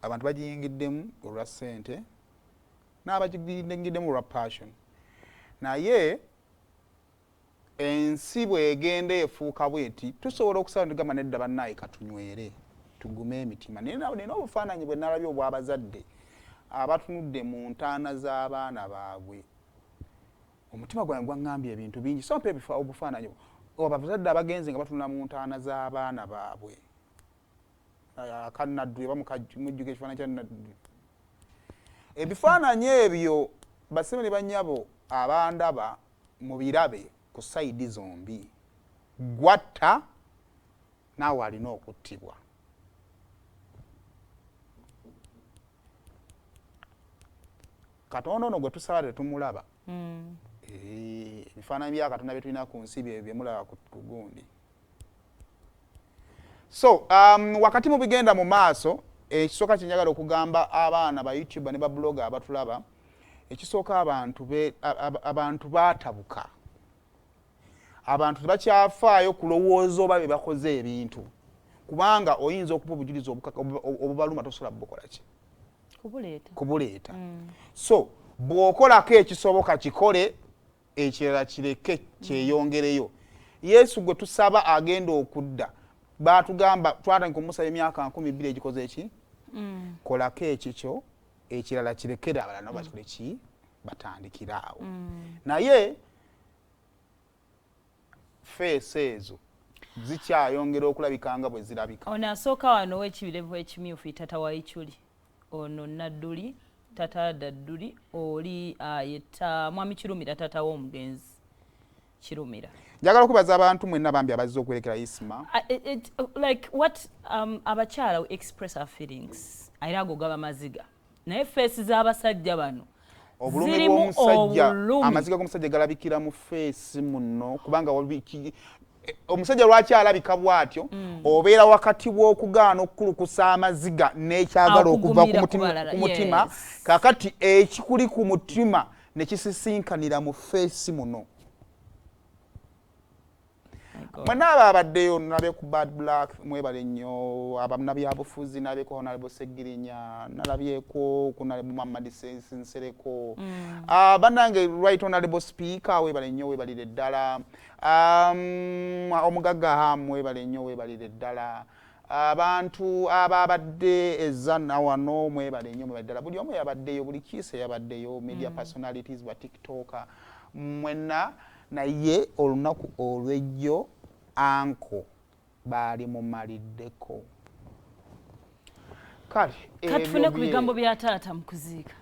abantu bagiyingiddemu olwa ssente n'abagiyingiddemu olwa passion naye ensi bw'egenda efuuka bweti tusobola okusaba tugamba nedda bannaayi katunywere tugume emitima naye obufaananyi bwe nalabye obw'abazadde abatunudde mu ntaana z'abaana baabwe omutima gwange gwaŋŋambye ebintu bingi so mpa obufaananyi abazadde abagenzi nga batunula mu ntaana z'abaana baabwe akannaddu mujjuga ekifaananyi kya nnaddu ebifaananyi ebyo basebe ne bannyabo abandaba mu birabe ku sayidi zombi gwatta naawe alina okuttibwa katonda ono gwe tusaba tetumulaba ebifaananyi bya katonda bye tulina ku nsi bye mulaba ku gundi so wakati mu bigenda mu maaso ekisooka kyenjagala okugamba abaana ba YouTube ne ba blogger abatulaba ekisooka abantu baatabuka abantu tebakyafaayo kulowooza oba be bakoze ebintu kubanga oyinza okuba obujulizi obubaluma tosobola bukola ki kubuleeta so bw'okolako ekisoboka kikole ekirala kireke kyeyongereyo Yesu gwe tusaba agenda okudda batugamba twatandika omusaba emyaka 12 egikoze eki kolako ekikyo ekirala kirekere abalala nabo bakikole ki batandikiraawo naye feesi ezo zikyayongera okulabikanga bwe zirabika ono asooka wano w'ekibirevu ekimyufu tata wa Iculi ono Nadduli tata Dadduli oli ayetta mwami Kirumira tata w'omugenzi Kirumira njagala okubaza abantu mwenna bambi abazze okwerekera Isma like what abakyala express our feelings era ago gaba maziga naye feesi z'abasajja bano obulumi bw'omusajja amaziga g'omusajja galabikira mu feesi muno kubanga omusajja lwaki alabika bw'atyo obeera wakati w'okugaana okukulukusa amaziga n'ekyagala okuva ku mutima kakati ekikuli ku mutima ne kisisinkanira mu feesi muno mwenna abaddeyo nalabye ku Bad Black mwebale nnyo abannabyabufuzi nalabyeko Honorable Segirinya nalabyeko ku Honorable Muhammad Nsereko bannange Right Honorable Speaker webale nnyo webalire ddala omugagga mwebale nnyo webalire ddala abantu ababadde ezana wano mwebale nnyo mwebale ddala buli omu yabaddeyo buli kiise yabaddeyo media personalities ba TikToker mwenna naye olunaku olw'ejjo anko baali mumaliddeko kale katufune ku bigambo bya taata mu kuziika